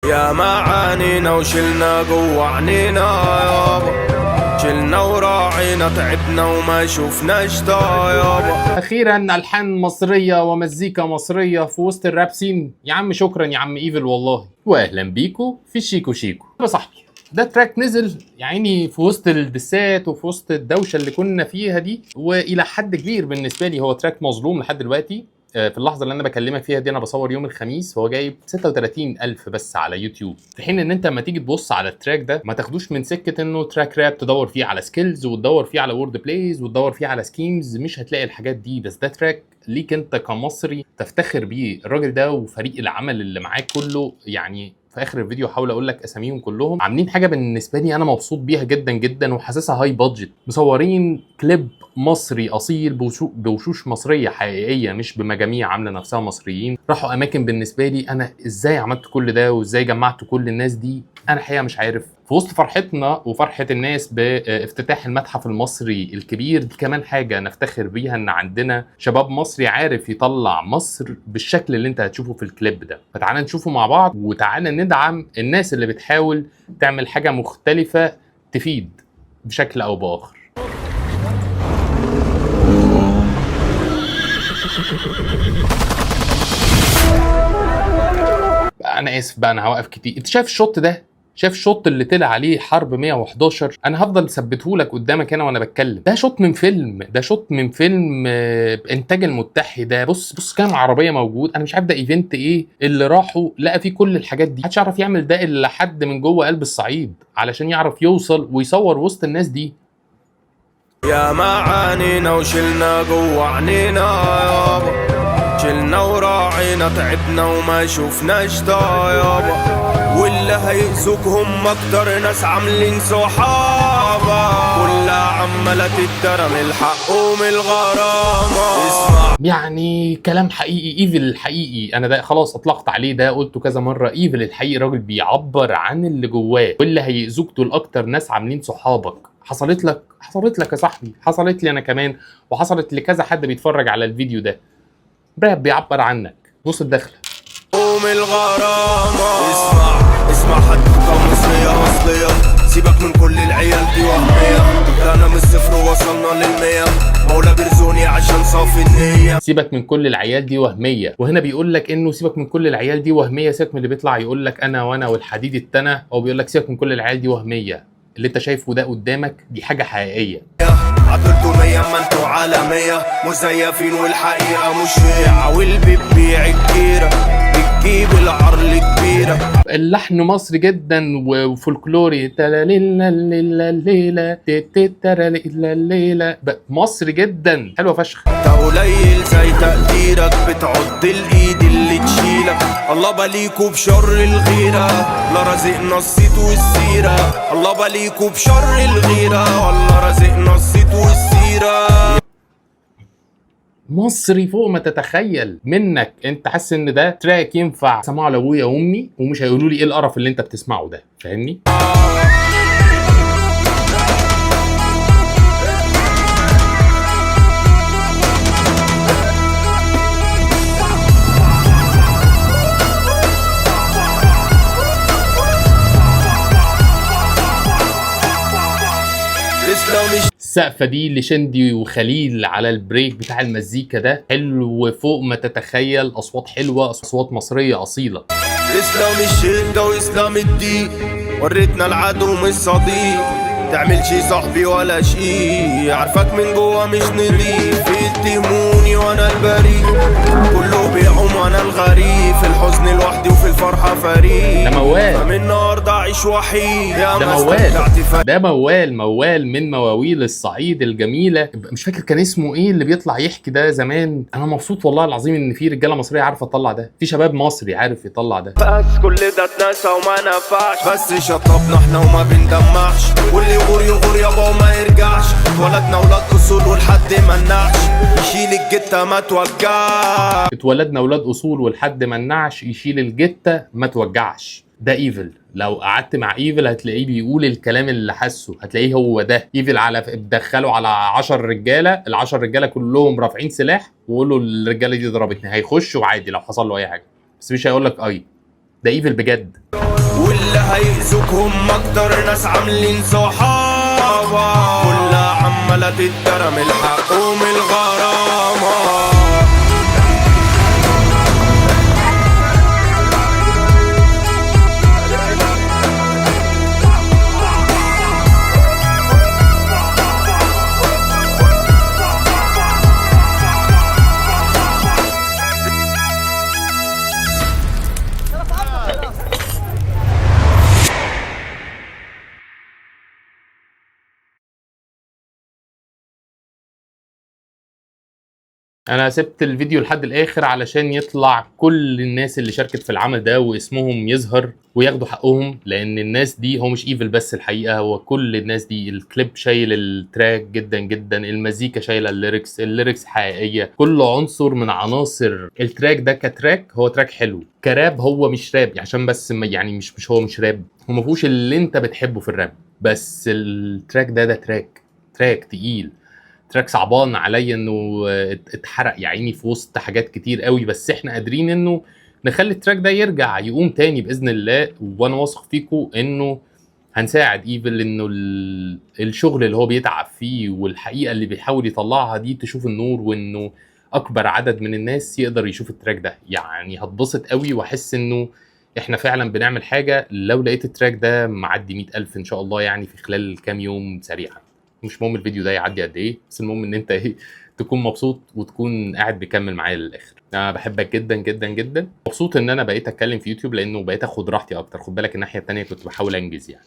يا ما عانينا وشلنا جوا عنينا يابا، شلنا وراعينا تعبنا وما شوفناش يابا. اخيرا الحان مصريه ومزيكا مصريه في وسط الراب سين. يا عم شكرا يا عم ايفل والله، واهلا بيكو في شيكو شيكو. يا صاحبي ده تراك نزل يعني في وسط الدسات وفي وسط الدوشه اللي كنا فيها دي، والى حد كبير بالنسبه لي هو تراك مظلوم لحد دلوقتي. في اللحظه اللي انا بكلمك فيها دي انا بصور يوم الخميس، فهو جايب 36,000 بس على يوتيوب، في حين ان انت لما تيجي تبص على التراك ده ما تاخدوش من سكه انه تراك راب تدور فيه على سكيلز وتدور فيه على وورد بلايز وتدور فيه على سكيمز، مش هتلاقي الحاجات دي. بس ده تراك ليك انت كمصري تفتخر بيه. الراجل ده وفريق العمل اللي معاه كله، يعني في اخر الفيديو هحاول اقول لك اساميهم كلهم، عاملين حاجه بالنسبه لي انا مبسوط بيها جدا جدا وحاسسها هاي بادجت. مصورين كليب مصري اصيل بوشوش مصريه حقيقيه، مش بمجاميع عامله نفسها مصريين. راحوا اماكن بالنسبه لي انا ازاي عملت كل ده وازاي جمعت كل الناس دي، انا حقيقه مش عارف. في وسط فرحتنا وفرحه الناس بافتتاح المتحف المصري الكبير دي، كمان حاجه نفتخر بيها ان عندنا شباب مصري عارف يطلع مصر بالشكل اللي انت هتشوفه في الكليب ده. فتعالى نشوفه مع بعض وتعالى ندعم الناس اللي بتحاول تعمل حاجه مختلفه تفيد بشكل او باخر. انا اسف بقى، انا هوقف كتير. انت شايف الشوت ده؟ شايف الشوت اللي طلع عليه حرب 111؟ انا هفضل اثبته لك قدامك هنا وانا بتكلم. ده شوت من فيلم، ده شوت من فيلم انتاج المتحده. بص كام عربيه موجود. انا مش عارف ده ايفنت ايه اللي راحوا لقى فيه كل الحاجات دي. محدش يعرف يعمل ده الا حد من جوه قلب الصعيد علشان يعرف يوصل ويصور وسط الناس دي. يا ما عانينا وشلنا جوا عنينا يابا، شلنا وراعينا تعبنا وما شوفناش يابا، واللي هيأذوك هم اكتر ناس عاملين صحابة، كلها عمالة تتدرى من الحق ومن الغرامة. اسمع يعني كلام حقيقي. ايفل الحقيقي انا ده خلاص اطلقت عليه، ده قلته كذا مره. ايفل الحقيقي راجل بيعبر عن اللي جواه، واللي هيأذوك دول اكتر ناس عاملين صحابك. حصلت لك يا صاحبي، حصلت لي انا كمان، وحصلت لكذا حد بيتفرج على الفيديو ده. راب بيعبر عنك. بص الدخله ومن الغرامة. اسمع حدوتة مصرية أصلية، سيبك من كل العيال دي وهمية، بدأنا من الصفر وصلنا للمية، مولا بيرزوني عشان صافي النية. سيبك من كل العيال دي وهمية، وهنا بيقول لك انه سيبك من كل العيال دي وهمية. سيبك من اللي بيطلع يقول لك انا وانا والحديد التنا، او بيقول لك سيبك من كل العيال دي وهمية. اللي انت شايفه ده قدامك دي حاجة حقيقية. عدلتوا مية ما انتوا عالمية، مزيفين والحقيقة مش هي، والبيب بيع الكيرة بتجيب العرل كبيرة. اللحن مصري جدا وفولكلوري، تلاليلا ليلا ليلا تتراليلا ليلا، مصري جدا، حلوة فشخ. قليل زي تقديرك، بتعض الايد اللي تشيلك، الله باليكوا بشر الغيرة، لا رازقنا الصيت والسيرة، الله باليكوا بشر الغيرة، والله رازقنا الصيت والسيرة. مصري فوق ما تتخيل. منك انت حاسس ان ده تراك ينفع سمعه لابويا وامي ومش هيقولوا لي ايه القرف اللي انت بتسمعه ده، فاهمني؟ السقفه دي لشندي وخليل على البريك بتاع المزيكا ده حلو فوق ما تتخيل. اصوات حلوه، اصوات مصريه اصيله. اسلام الشده واسلام الدين، وريتنا العدو مش صديق، تعمل شي صاحبي ولا شي، عارفك من جوا مش نضيف، يتهموني وانا البريء، كله بيعوم وانا الغريب، في الحزن لوحدي وفي الفرحه فريق. ده موال، فمن النهارده اعيش وحيد. ده موال من مواويل الصعيد الجميله. مش فاكر كان اسمه ايه اللي بيطلع يحكي ده زمان. انا مبسوط والله العظيم ان في رجاله مصريه عارفه تطلع ده، في شباب مصري عارف يطلع ده. بس كل ده اتنسى وما نفعش، بس شطبنا احنا وما بندمعش، واللي يغور يابا وما يرجعش، اتولدنا ولاد اصول والحد منعش، يشيل الجته ما توجعش. اتولدنا ولاد اصول والحد منعش، يشيل الجته ما توجعش. ده ايفل. لو قعدت مع ايفل هتلاقيه بيقول الكلام اللي حاسه، هتلاقيه هو ده ايفل. على بدخله على 10 رجاله، ال10 رجاله كلهم رافعين سلاح، وقولوا الرجاله دي ضربتني، هيخشوا عادي لو حصل له اي حاجه، بس مش هيقول لك اي. ده ايفل بجد. واللي هيأذوك هم اكتر ناس عاملين صحابة، كلها عمالة تتدرى من الحق ومن الغرامة. انا سبت الفيديو لحد الاخر علشان يطلع كل الناس اللي شاركت في العمل ده واسمهم يظهر وياخدوا حقهم، لان الناس دي هو مش ايفل بس، الحقيقه هو كل الناس دي. الكليب شايل التراك جدا جدا، المزيكا شايله الليركس حقيقيه، كل عنصر من عناصر التراك ده كتراك هو تراك حلو. كراب هو مش راب عشان بس يعني مش هو مش راب، هو ما فيهوش اللي انت بتحبه في الراب، بس التراك ده تراك تقيل، تراك صعبان عليا انه اتحرق يا عيني في وسط حاجات كتير قوي، بس احنا قادرين انه نخلي التراك ده يرجع يقوم تاني باذن الله. وانا واثق فيكم انه هنساعد ايفل انه الشغل اللي هو بيتعب فيه والحقيقه اللي بيحاول يطلعها دي تشوف النور، وانه اكبر عدد من الناس يقدر يشوف التراك ده. يعني هتبسط قوي واحس انه احنا فعلا بنعمل حاجه لو لقيت التراك ده معدي 100,000 ان شاء الله، يعني في خلال كام يوم سريعا. مش مهم الفيديو ده يعدي قد ايه، بس المهم ان انت تكون مبسوط وتكون قاعد بكمل معايا للاخر. انا بحبك جدا جدا جدا، مبسوط ان انا بقيت اتكلم في يوتيوب لانه بقيت اخد راحتي اكتر. خد بالك الناحيه التانيه كنت بحاول انجز يعني.